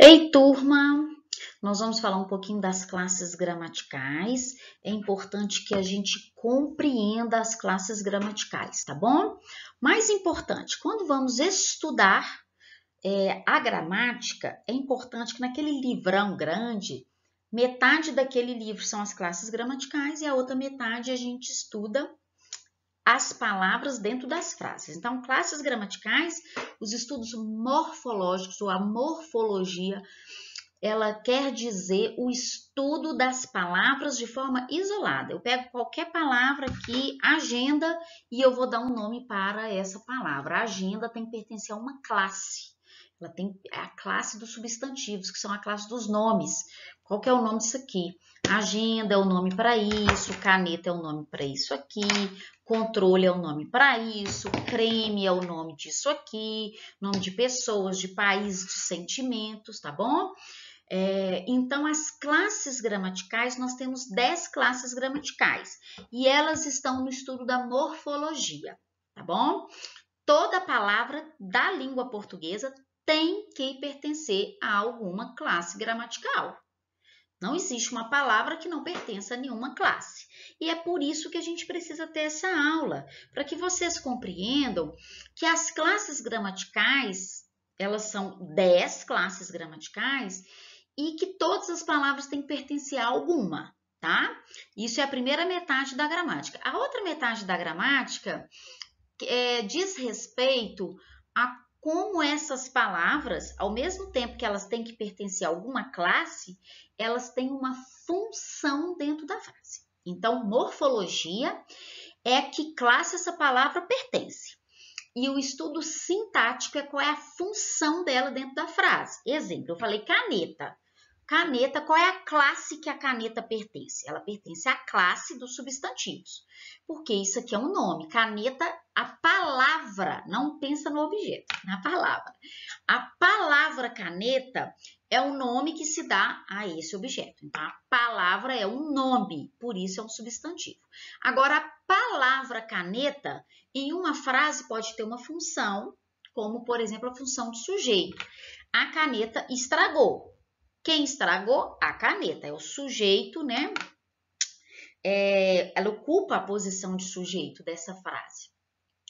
Ei, turma! Nós vamos falar um pouquinho das classes gramaticais. É importante que a gente compreenda as classes gramaticais, tá bom? Mais importante, quando vamos estudar a gramática, é importante que naquele livrão grande, metade daquele livro são as classes gramaticais e a outra metade a gente estuda as palavras dentro das frases. Então, classes gramaticais, os estudos morfológicos ou a morfologia, ela quer dizer o estudo das palavras de forma isolada. Eu pego qualquer palavra aqui, agenda, e eu vou dar um nome para essa palavra. A agenda tem que pertencer a uma classe. Ela tem a classe dos substantivos, que são a classe dos nomes. Qual que é o nome disso aqui? Agenda é o nome para isso, caneta é o nome para isso aqui, controle é o nome para isso, creme é o nome disso aqui, nome de pessoas, de países, de sentimentos, tá bom? Então, as classes gramaticais, nós temos 10 classes gramaticais e elas estão no estudo da morfologia, tá bom? Toda palavra da língua portuguesa tem que pertencer a alguma classe gramatical. Não existe uma palavra que não pertença a nenhuma classe. E é por isso que a gente precisa ter essa aula, para que vocês compreendam que as classes gramaticais, elas são 10 classes gramaticais e que todas as palavras têm que pertencer a alguma, tá? Isso é a primeira metade da gramática. A outra metade da gramática diz respeito a como essas palavras, ao mesmo tempo que elas têm que pertencer a alguma classe, elas têm uma função dentro da frase. Então, morfologia é que classe essa palavra pertence. E o estudo sintático é qual é a função dela dentro da frase. Exemplo, eu falei caneta. Caneta, qual é a classe que a caneta pertence? Ela pertence à classe dos substantivos, porque isso aqui é um nome. Caneta, a palavra, não pensa no objeto, na palavra. A palavra caneta é o nome que se dá a esse objeto. Então, a palavra é um nome, por isso é um substantivo. Agora, a palavra caneta, em uma frase, pode ter uma função, como, por exemplo, a função de sujeito. A caneta estragou. Quem estragou? A caneta. É o sujeito, né? Ela ocupa a posição de sujeito dessa frase.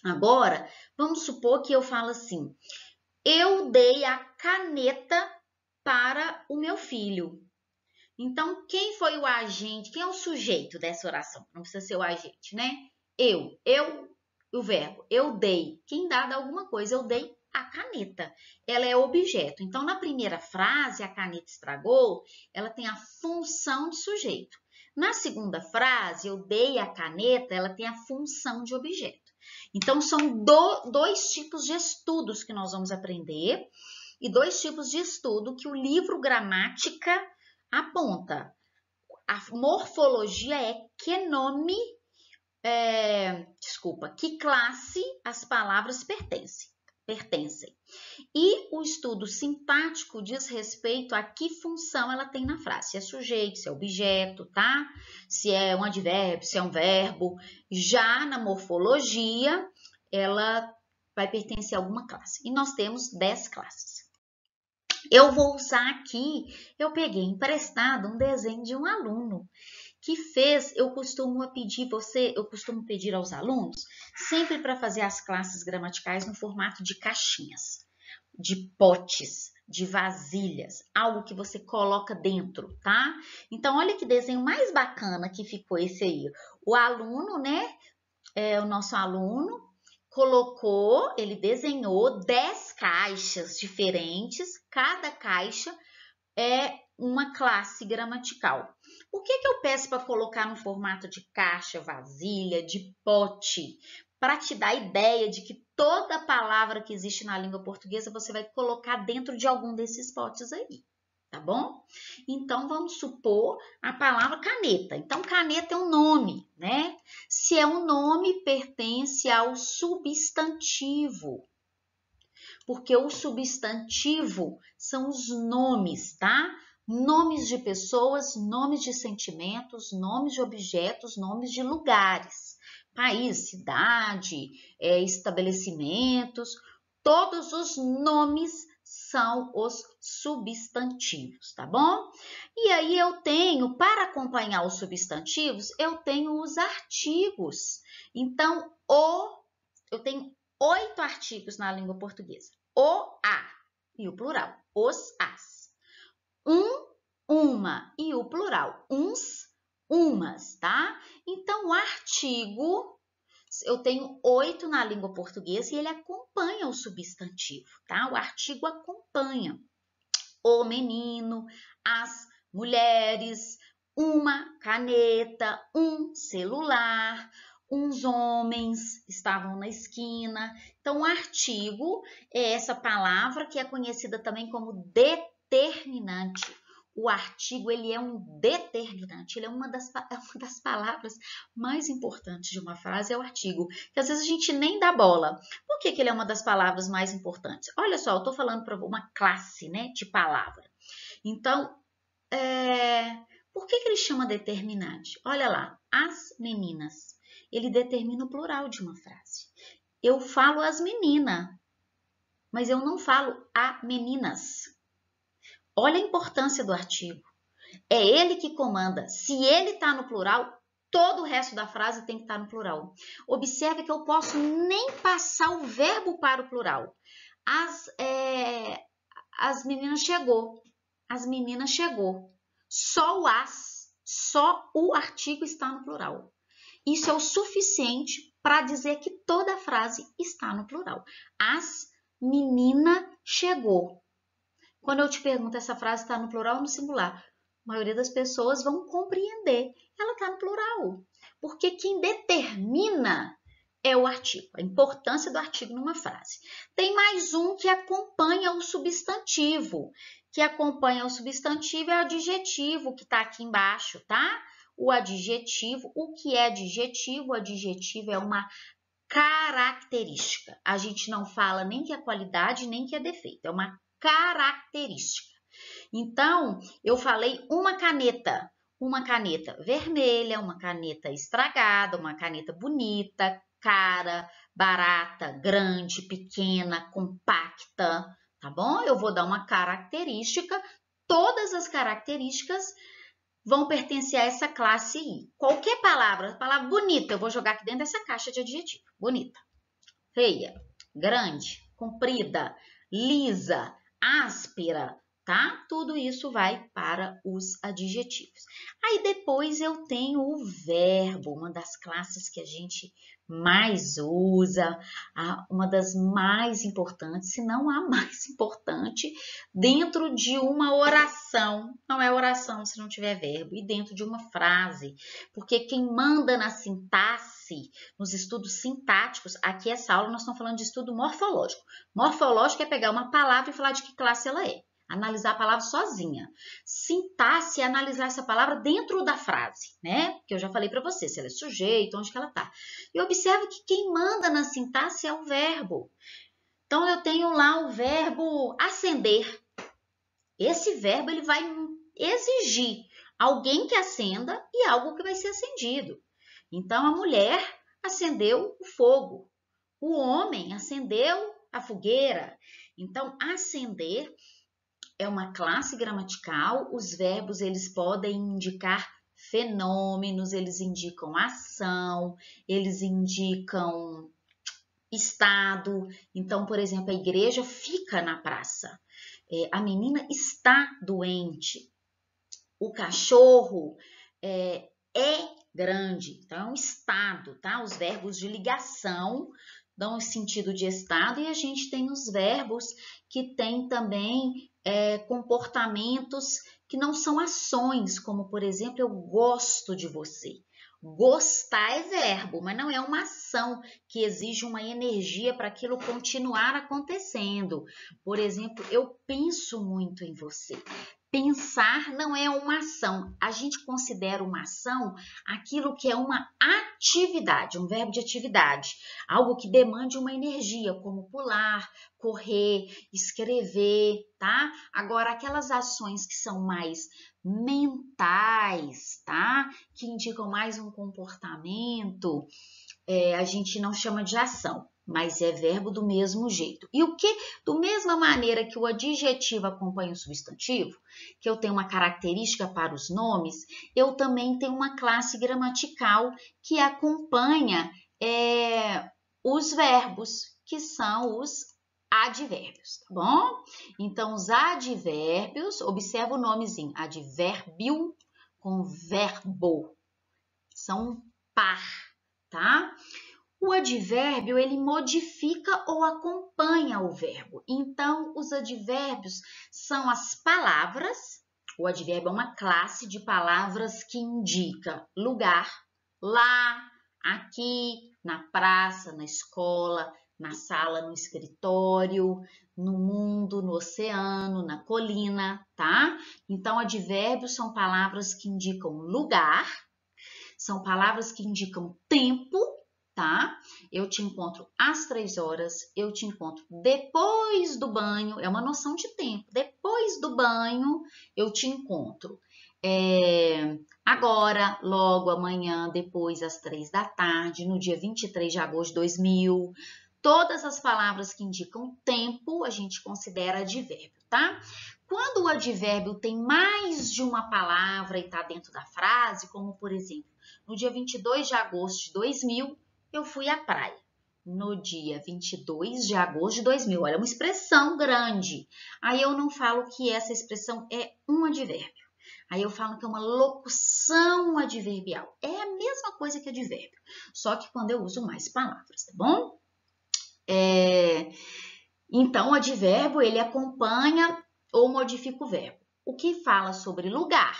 Agora, vamos supor que eu falo assim: eu dei a caneta para o meu filho. Então, quem foi o agente? Quem é o sujeito dessa oração? Não precisa ser o agente, né? O verbo. Eu dei. Quem dá alguma coisa? Eu dei a caneta. Ela é objeto. Então, na primeira frase, a caneta estragou, ela tem a função de sujeito. Na segunda frase, eu dei a caneta, ela tem a função de objeto. Então, são dois tipos de estudos que nós vamos aprender e dois tipos de estudo que o livro Gramática aponta. A morfologia é que nome, que classe as palavras pertencem. E o estudo sintático diz respeito a que função ela tem na frase. Se é sujeito, se é objeto, tá? Se é um advérbio, se é um verbo. Já na morfologia, ela vai pertencer a alguma classe. E nós temos 10 classes. Eu vou usar aqui, eu peguei emprestado um desenho de um aluno que fez, eu costumo pedir aos alunos, sempre para fazer as classes gramaticais no formato de caixinhas, de potes, de vasilhas, algo que você coloca dentro, tá? Então, olha que desenho mais bacana que ficou esse aí. O aluno, né, o nosso aluno, ele desenhou 10 caixas diferentes, cada caixa é uma classe gramatical. Por que eu peço para colocar no formato de caixa, vasilha, de pote? Para te dar ideia de que toda palavra que existe na língua portuguesa você vai colocar dentro de algum desses potes aí, tá bom? Então, vamos supor a palavra caneta. Então, caneta é um nome, né? Se é um nome, pertence ao substantivo. Porque o substantivo são os nomes, tá? Nomes de pessoas, nomes de sentimentos, nomes de objetos, nomes de lugares. País, cidade, estabelecimentos, todos os nomes são os substantivos, tá bom? E aí eu tenho, para acompanhar os substantivos, eu tenho os artigos. Então, eu tenho 8 artigos na língua portuguesa. O, a e o plural, os, as. Uma e o plural, uns, umas, tá? Então, o artigo, eu tenho 8 na língua portuguesa e ele acompanha o substantivo, tá? O artigo acompanha o menino, as mulheres, uma caneta, um celular, uns homens estavam na esquina. Então, o artigo é essa palavra que é conhecida também como determinante. O artigo, ele é um determinante, ele é uma das palavras mais importantes de uma frase, é o artigo, que às vezes a gente nem dá bola. Por que ele é uma das palavras mais importantes? Olha só, eu estou falando para uma classe, né, de palavra. Então, por que ele chama determinante? Olha lá, as meninas. Ele determina o plural de uma frase. Eu falo as meninas, mas eu não falo a meninas. Olha a importância do artigo. É ele que comanda. Se ele está no plural, todo o resto da frase tem que estar no plural. Observe que eu posso nem passar o verbo para o plural. As meninas chegou. As meninas chegou. Só o artigo está no plural. Isso é o suficiente para dizer que toda a frase está no plural. As meninas chegou. Quando eu te pergunto, essa frase está no plural ou no singular? A maioria das pessoas vão compreender. Ela está no plural. Porque quem determina é o artigo, a importância do artigo numa frase. Tem mais um que acompanha o substantivo. Que acompanha o substantivo é o adjetivo, que está aqui embaixo, tá? O adjetivo, o que é adjetivo? O adjetivo é uma característica. A gente não fala nem que é qualidade, nem que é defeito. É uma característica. Então, eu falei uma caneta vermelha, uma caneta estragada, uma caneta bonita, cara, barata, grande, pequena, compacta, tá bom? Eu vou dar uma característica, todas as características vão pertencer a essa classe I. Qualquer palavra bonita, eu vou jogar aqui dentro dessa caixa de adjetivo. Bonita, feia, grande, comprida, lisa, áspera, tá? Tudo isso vai para os adjetivos. Aí depois eu tenho o verbo, uma das classes que a gente mais usa, uma das mais importantes, se não a mais importante, dentro de uma oração. Não é oração se não tiver verbo, e dentro de uma frase, porque quem manda na sintaxe, nos estudos sintáticos, aqui essa aula nós estamos falando de estudo morfológico. Morfológico é pegar uma palavra e falar de que classe ela é. Analisar a palavra sozinha. Sintaxe é analisar essa palavra dentro da frase, né? Que eu já falei para você, se ela é sujeito, onde que ela está. E observe que quem manda na sintaxe é o verbo. Então, eu tenho lá o verbo acender. Esse verbo ele vai exigir alguém que acenda e algo que vai ser acendido. Então, a mulher acendeu o fogo. O homem acendeu a fogueira. Então, acender é uma classe gramatical. Os verbos eles podem indicar fenômenos, eles indicam ação, eles indicam estado. Então, por exemplo, a igreja fica na praça. A menina está doente. O cachorro é grande. Então, é um estado, tá? Os verbos de ligação dão o sentido de estado e a gente tem os verbos que têm também comportamentos que não são ações, como, por exemplo, eu gosto de você. Gostar é verbo, mas não é uma ação que exige uma energia para aquilo continuar acontecendo. Por exemplo, eu penso muito em você. Pensar não é uma ação. A gente considera uma ação aquilo que é uma atividade, um verbo de atividade. Algo que demande uma energia, como pular, correr, escrever, tá? Agora, aquelas ações que são mais mentais, tá? Que indicam mais um comportamento, a gente não chama de ação. mas é verbo do mesmo jeito. E o que? Do mesma maneira que o adjetivo acompanha o substantivo, que eu tenho uma característica para os nomes, eu também tenho uma classe gramatical que acompanha os verbos, que são os advérbios, tá bom? Então, os advérbios, observa o nomezinho, advérbio com verbo, são par, tá? O advérbio, ele modifica ou acompanha o verbo. Então, os advérbios são as palavras. O advérbio é uma classe de palavras que indica lugar, lá, aqui, na praça, na escola, na sala, no escritório, no mundo, no oceano, na colina, tá? Então, advérbios são palavras que indicam lugar, são palavras que indicam tempo, tá? Eu te encontro às 3 horas, eu te encontro depois do banho, é uma noção de tempo. Depois do banho, eu te encontro. Agora, logo, amanhã, depois, às 3 da tarde, no dia 23 de agosto de 2000. Todas as palavras que indicam tempo, a gente considera advérbio, tá? Quando o advérbio tem mais de uma palavra e está dentro da frase, como, por exemplo, no dia 22 de agosto de 2000, eu fui à praia. No dia 22 de agosto de 2000. Olha, uma expressão grande. Aí eu não falo que essa expressão é um advérbio. Aí eu falo que é uma locução adverbial. É a mesma coisa que advérbio, só que quando eu uso mais palavras, tá bom? Então, o advérbio, ele acompanha ou modifica o verbo. O que fala sobre lugar,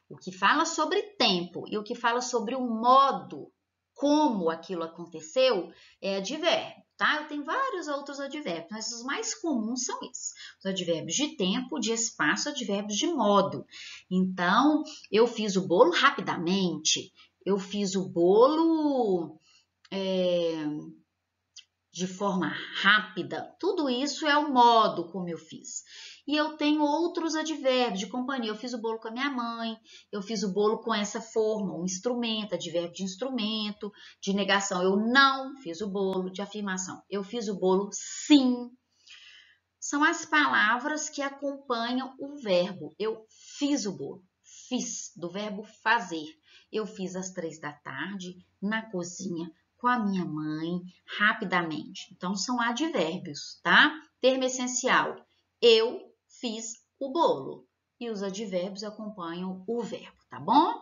o que fala sobre tempo e o que fala sobre o modo como aquilo aconteceu é advérbio, tá? Eu tenho vários outros advérbios, mas os mais comuns são esses. Os advérbios de tempo, de espaço, advérbios de modo. Então, eu fiz o bolo rapidamente, eu fiz o bolo de forma rápida. Tudo isso é o modo como eu fiz. E eu tenho outros advérbios de companhia. Eu fiz o bolo com a minha mãe, eu fiz o bolo com essa forma, um instrumento, advérbio de instrumento, de negação. Eu não fiz o bolo, de afirmação. Eu fiz o bolo sim. São as palavras que acompanham o verbo. Eu fiz o bolo. Fiz, do verbo fazer. Eu fiz às 3 da tarde, na cozinha, com a minha mãe, rapidamente. Então, são advérbios, tá? Termo essencial. Eu fiz o bolo. E os advérbios acompanham o verbo, tá bom?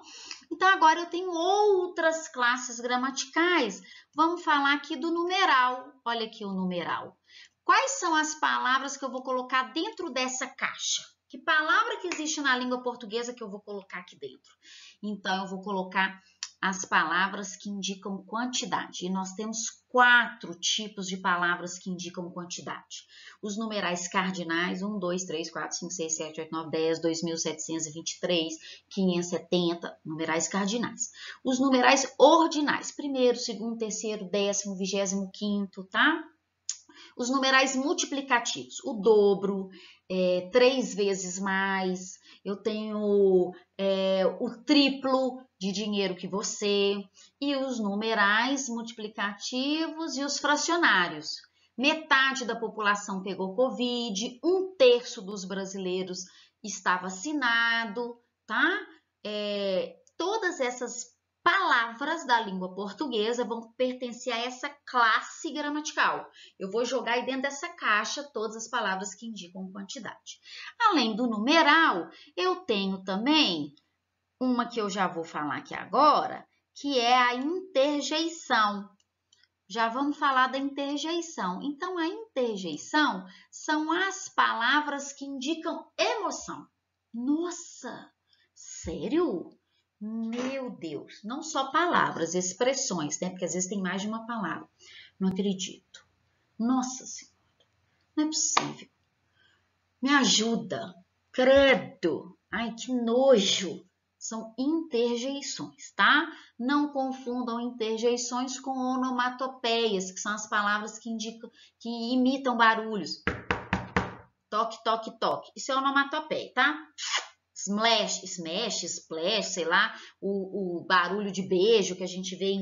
Então, agora eu tenho outras classes gramaticais. Vamos falar aqui do numeral. Olha aqui o numeral. Quais são as palavras que eu vou colocar dentro dessa caixa? Que palavra que existe na língua portuguesa que eu vou colocar aqui dentro? Então, eu vou colocar as palavras que indicam quantidade. E nós temos 4 tipos de palavras que indicam quantidade. Os numerais cardinais, 1, 2, 3, 4, 5, 6, 7, 8, 9, 10, 2.723, 570, numerais cardinais. Os numerais ordinais, primeiro, segundo, terceiro, 10º, 25º, tá? Os numerais multiplicativos, o dobro, 3 vezes mais, eu tenho o triplo de dinheiro que você, e os numerais multiplicativos e os fracionários. Metade da população pegou Covid, 1/3 dos brasileiros está vacinado, tá? Todas essas palavras da língua portuguesa vão pertencer a essa classe gramatical. Eu vou jogar aí dentro dessa caixa todas as palavras que indicam quantidade. Além do numeral, eu tenho também uma que eu já vou falar aqui agora, que é a interjeição. Já vamos falar da interjeição. Então, a interjeição são as palavras que indicam emoção. Nossa, sério? Meu Deus, não só palavras, expressões, né? Porque às vezes tem mais de uma palavra. Não acredito. Nossa Senhora, não é possível. Me ajuda. Credo. Ai, que nojo. São interjeições, tá? Não confundam interjeições com onomatopeias, que são as palavras que indicam, que imitam barulhos. Toque, toque, toque. Isso é onomatopeia, tá? Smash, splash, sei lá, o barulho de beijo que a gente vê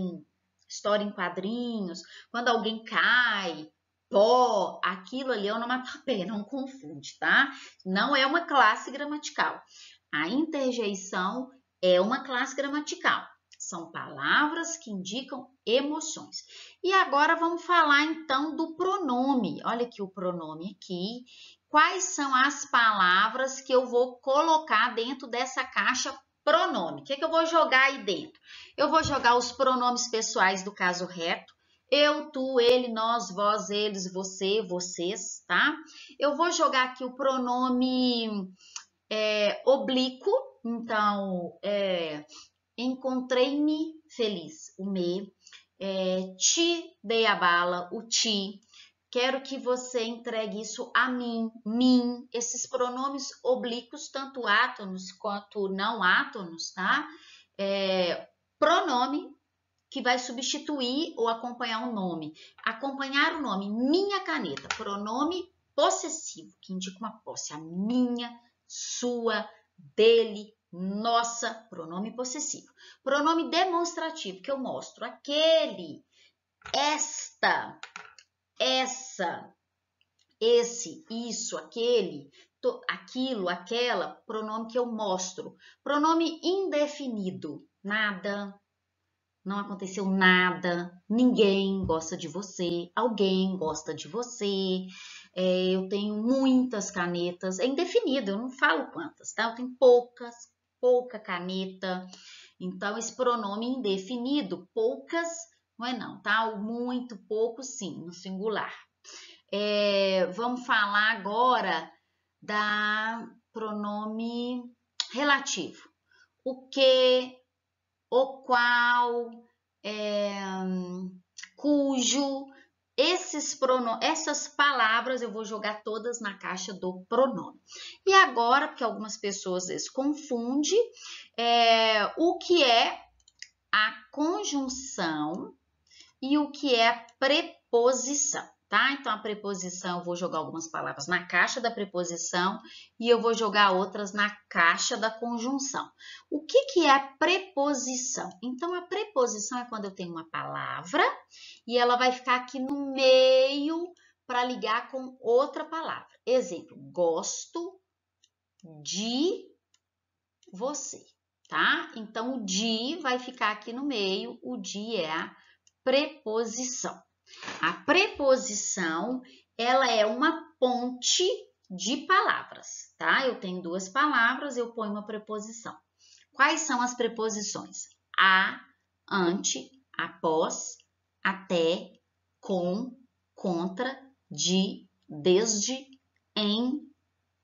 história em quadrinhos, quando alguém cai, pó, aquilo ali é onomatopeia, não confunde, tá? Não é uma classe gramatical. A interjeição é uma classe gramatical. São palavras que indicam emoções. E agora vamos falar então do pronome. Olha aqui o pronome aqui. Quais são as palavras que eu vou colocar dentro dessa caixa pronome? O que eu vou jogar aí dentro? Eu vou jogar os pronomes pessoais do caso reto. Eu, tu, ele, nós, vós, eles, você, vocês, tá? Eu vou jogar aqui o pronome oblíquo. Então, encontrei-me feliz, o me. Te dei a bala, o ti. Quero que você entregue isso a mim, mim. Esses pronomes oblíquos, tanto átonos quanto não átonos, tá? Pronome que vai substituir ou acompanhar um nome. Acompanhar o nome, minha caneta. Pronome possessivo, que indica uma posse. A minha, sua, dele, nossa. Pronome possessivo. Pronome demonstrativo, que eu mostro. Aquele, esta, essa, esse, isso, aquele, aquilo, aquela. Pronome que eu mostro. Pronome indefinido. Nada. Não aconteceu nada, ninguém gosta de você, alguém gosta de você, eu tenho muitas canetas, é indefinido, eu não falo quantas, tá? Eu tenho pouca caneta, então esse pronome indefinido, poucas, não é não, tá? O muito, pouco, sim, no singular. Vamos falar agora da pronome relativo. O que, o qual, cujo, essas palavras eu vou jogar todas na caixa do pronome. E agora, porque algumas pessoas às vezes confundem, o que é a conjunção e o que é a preposição. Tá? Então, a preposição, eu vou jogar algumas palavras na caixa da preposição e eu vou jogar outras na caixa da conjunção. O que é a preposição? Então, a preposição é quando eu tenho uma palavra e ela vai ficar aqui no meio para ligar com outra palavra. Exemplo, gosto de você, tá? Então, o de vai ficar aqui no meio, o de é a preposição. A preposição, ela é uma ponte de palavras, tá? Eu tenho duas palavras, eu ponho uma preposição. Quais são as preposições? A, ante, após, até, com, contra, de, desde, em,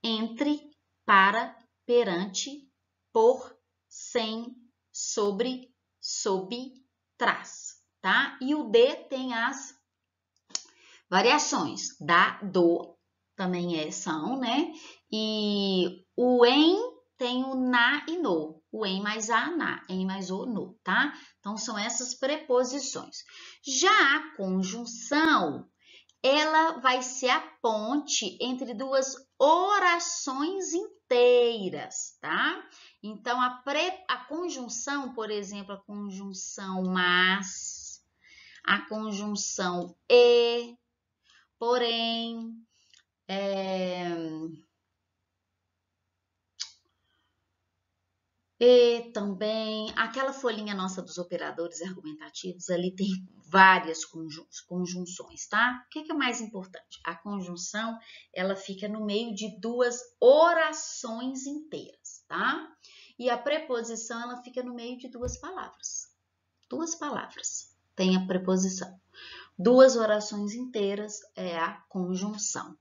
entre, para, perante, por, sem, sobre, sob, trás, tá? E o de tem as variações da, do, também são, né? E o em tem o na e no. O em mais a, na. Em mais o, no, tá? Então, são essas preposições. Já a conjunção, ela vai ser a ponte entre duas orações inteiras, tá? Então, a conjunção, por exemplo, a conjunção mas, a conjunção e, porém, e também, aquela folhinha nossa dos operadores argumentativos, ali tem várias conjunções, tá? O que é mais importante? A conjunção, ela fica no meio de duas orações inteiras, tá? E a preposição, ela fica no meio de duas palavras. Duas palavras tem a preposição. Duas orações inteiras é a conjunção.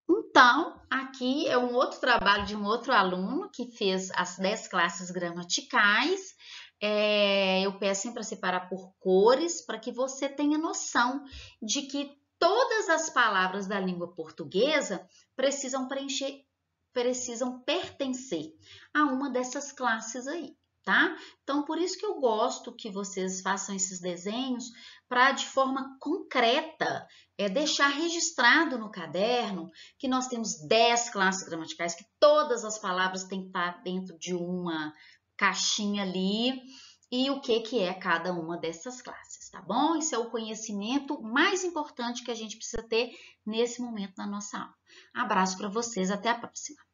Então, aqui é um outro trabalho de um outro aluno que fez as 10 classes gramaticais. Eu peço sempre para separar por cores, para que você tenha noção de que todas as palavras da língua portuguesa precisam pertencer a uma dessas classes aí. Tá? Então, por isso que eu gosto que vocês façam esses desenhos para, de forma concreta, deixar registrado no caderno que nós temos 10 classes gramaticais, que todas as palavras têm que estar dentro de uma caixinha ali, e o que é cada uma dessas classes, tá bom? Isso é o conhecimento mais importante que a gente precisa ter nesse momento na nossa aula. Abraço para vocês, até a próxima!